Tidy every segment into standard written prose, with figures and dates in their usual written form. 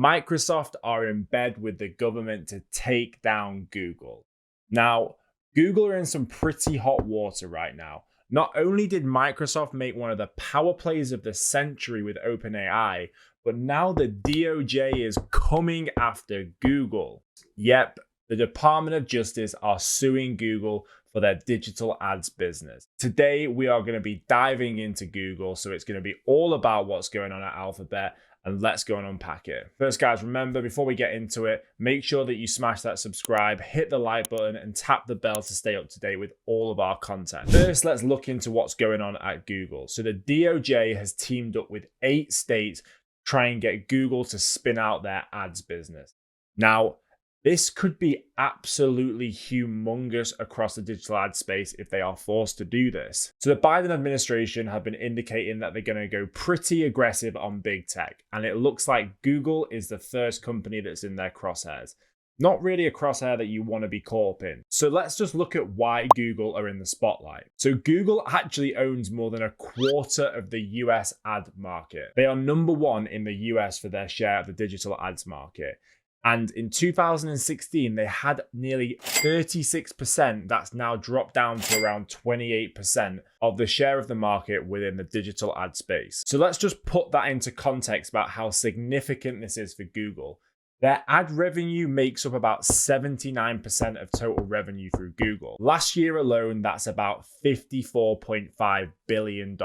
Microsoft are in bed with the government to take down Google. Now, Google are in some pretty hot water right now. Not only did Microsoft make one of the power plays of the century with OpenAI, but now the DOJ is coming after Google. Yep, the Department of Justice are suing Google for their digital ads business. Today, we are going to be diving into Google, so it's going to be all about what's going on at Alphabet, and let's go and unpack it. First, guys, remember, before we get into it, make sure that you smash that subscribe, hit the like button, and tap the bell to stay up to date with all of our content. First, let's look into what's going on at Google. So the DOJ has teamed up with 8 states to try and get Google to spin out their ads business. Now, this could be absolutely humongous across the digital ad space if they are forced to do this. So the Biden administration have been indicating that they're going to go pretty aggressive on big tech, and it looks like Google is the first company that's in their crosshairs. Not really a crosshair that you want to be caught up in. So let's just look at why Google are in the spotlight. So Google actually owns more than a quarter of the US ad market. They are number 1 in the US for their share of the digital ads market. And in 2016, they had nearly 36%. That's now dropped down to around 28% of the share of the market within the digital ad space. So let's just put that into context about how significant this is for Google. Their ad revenue makes up about 79% of total revenue through Google. Last year alone, that's about $54.5 billion.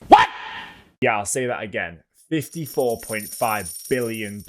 What? Yeah, I'll say that again. $54.5 billion.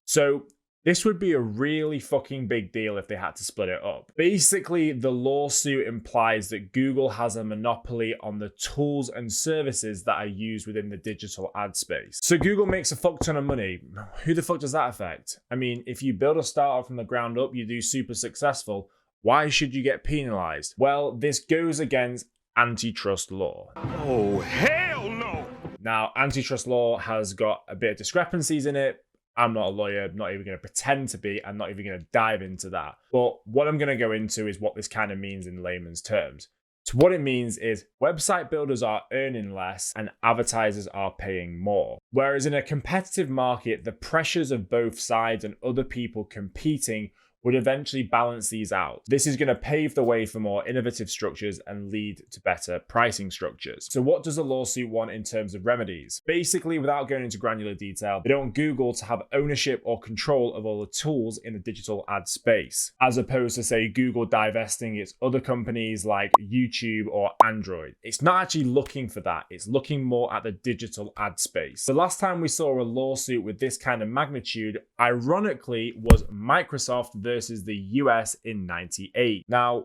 So this would be a really fucking big deal if they had to split it up. Basically, the lawsuit implies that Google has a monopoly on the tools and services that are used within the digital ad space. So Google makes a fuck ton of money. Who the fuck does that affect? I mean, if you build a startup from the ground up, you do super successful, why should you get penalized? Well, this goes against antitrust law. Oh, hell no! Now, antitrust law has got a bit of discrepancies in it. I'm not a lawyer, not even going to pretend to be, and not even going to dive into that. But what I'm going to go into is what this kind of means in layman's terms. So what it means is website builders are earning less and advertisers are paying more. Whereas in a competitive market, the pressures of both sides and other people competing would eventually balance these out. This is going to pave the way for more innovative structures and lead to better pricing structures. So what does the lawsuit want in terms of remedies? Basically, without going into granular detail, they don't want Google to have ownership or control of all the tools in the digital ad space, as opposed to, say, Google divesting its other companies like YouTube or Android. It's not actually looking for that. It's looking more at the digital ad space. The last time we saw a lawsuit with this kind of magnitude, ironically, was Microsoft versus the US in '98. Now,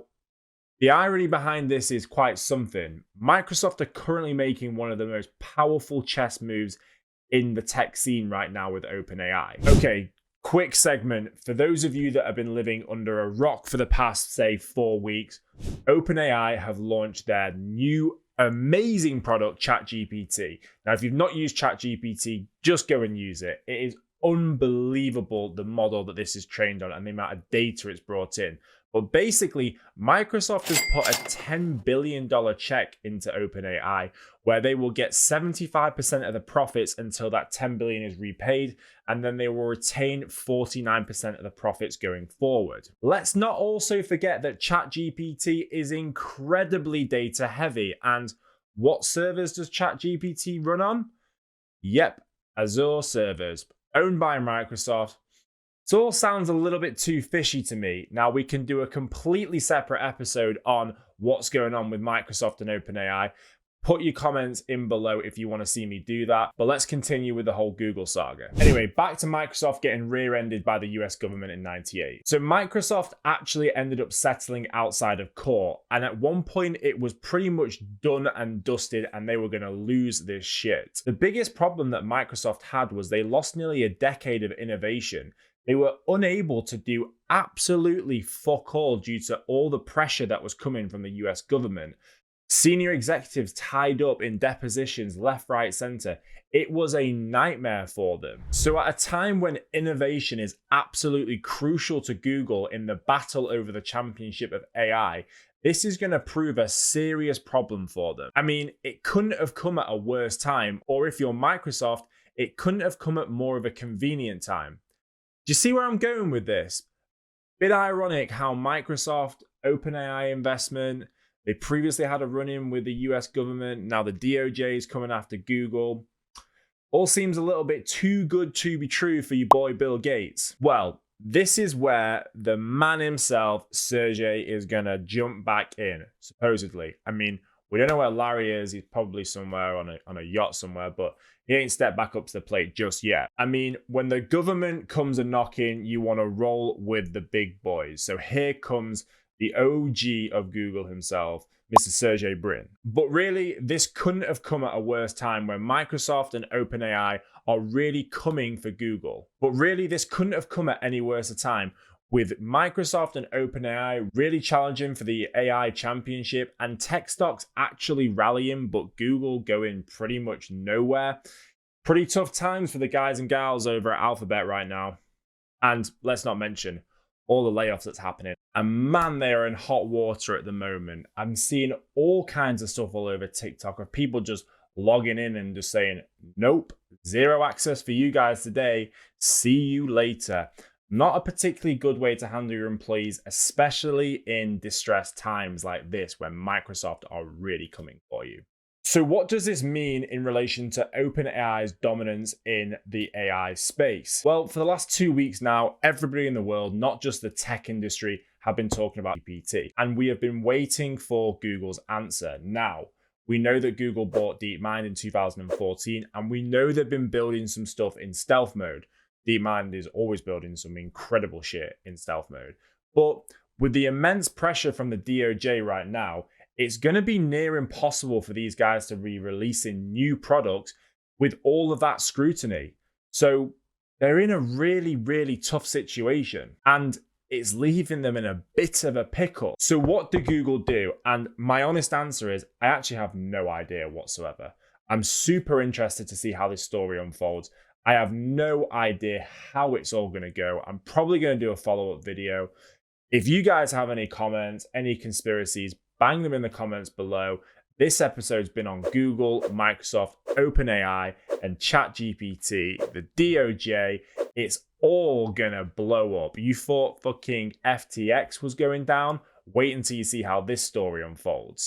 the irony behind this is quite something. Microsoft are currently making one of the most powerful chess moves in the tech scene right now with OpenAI. Okay, quick segment. For those of you that have been living under a rock for the past, say, 4 weeks, OpenAI have launched their new amazing product, ChatGPT. Now, if you've not used ChatGPT, just go and use it. It is unbelievable, the model that this is trained on and the amount of data it's brought in. But basically, Microsoft has put a $10 billion check into OpenAI, where they will get 75% of the profits until that $10 billion is repaid, and then they will retain 49% of the profits going forward. Let's not also forget that ChatGPT is incredibly data heavy, and what servers does ChatGPT run on? Yep, Azure servers, owned by Microsoft. It all sounds a little bit too fishy to me. Now, we can do a completely separate episode on what's going on with Microsoft and OpenAI. Put your comments in below if you want to see me do that. But let's continue with the whole Google saga. Anyway, back to Microsoft getting rear-ended by the US government in '98. So Microsoft actually ended up settling outside of court. And at one point, it was pretty much done and dusted and they were going to lose this shit. The biggest problem that Microsoft had was they lost nearly a decade of innovation. They were unable to do absolutely fuck all due to all the pressure that was coming from the US government. Senior executives tied up in depositions left, right, center. It was a nightmare for them. So at a time when innovation is absolutely crucial to Google in the battle over the championship of AI, this is going to prove a serious problem for them. I mean, it couldn't have come at a worse time, or if you're Microsoft, it couldn't have come at more of a convenient time. Do you see where I'm going with this? Bit ironic how Microsoft, OpenAI investment, they previously had a run-in with the US government. Now the DOJ is coming after Google. All seems a little bit too good to be true for your boy Bill Gates. Well, this is where the man himself, Sergey, is going to jump back in, supposedly. I mean, we don't know where Larry is. He's probably somewhere on a yacht somewhere, but he ain't stepped back up to the plate just yet. I mean, when the government comes a knocking, you want to roll with the big boys. So here comes the OG of Google himself, Mr. Sergey Brin. But really, this couldn't have come at a worse time when Microsoft and OpenAI are really coming for Google. But really, this couldn't have come at any worse a time with Microsoft and OpenAI really challenging for the AI championship and tech stocks actually rallying, but Google going pretty much nowhere. Pretty tough times for the guys and gals over at Alphabet right now. And let's not mention all the layoffs that's happening. And man, they are in hot water at the moment. I'm seeing all kinds of stuff all over TikTok of people just logging in and just saying, nope, zero access for you guys today. See you later. Not a particularly good way to handle your employees, especially in distressed times like this when Microsoft are really coming for you. So what does this mean in relation to OpenAI's dominance in the AI space? Well, for the last 2 weeks now, everybody in the world, not just the tech industry, have been talking about GPT. And we have been waiting for Google's answer. Now, we know that Google bought Deepmind in 2014, and we know they've been building some stuff in stealth mode. Deepmind is always building some incredible shit in stealth mode. But with the immense pressure from the DOJ right now, it's going to be near impossible for these guys to be releasing new products with all of that scrutiny. So they're in a really, really tough situation, and it's leaving them in a bit of a pickle. So what do Google do? And my honest answer is I actually have no idea whatsoever. I'm super interested to see how this story unfolds. I have no idea how it's all going to go. I'm probably going to do a follow-up video. If you guys have any comments, any conspiracies, bang them in the comments below. This episode's been on Google, Microsoft, OpenAI, and ChatGPT, the DOJ. It's all gonna blow up. You thought fucking FTX was going down? Wait until you see how this story unfolds.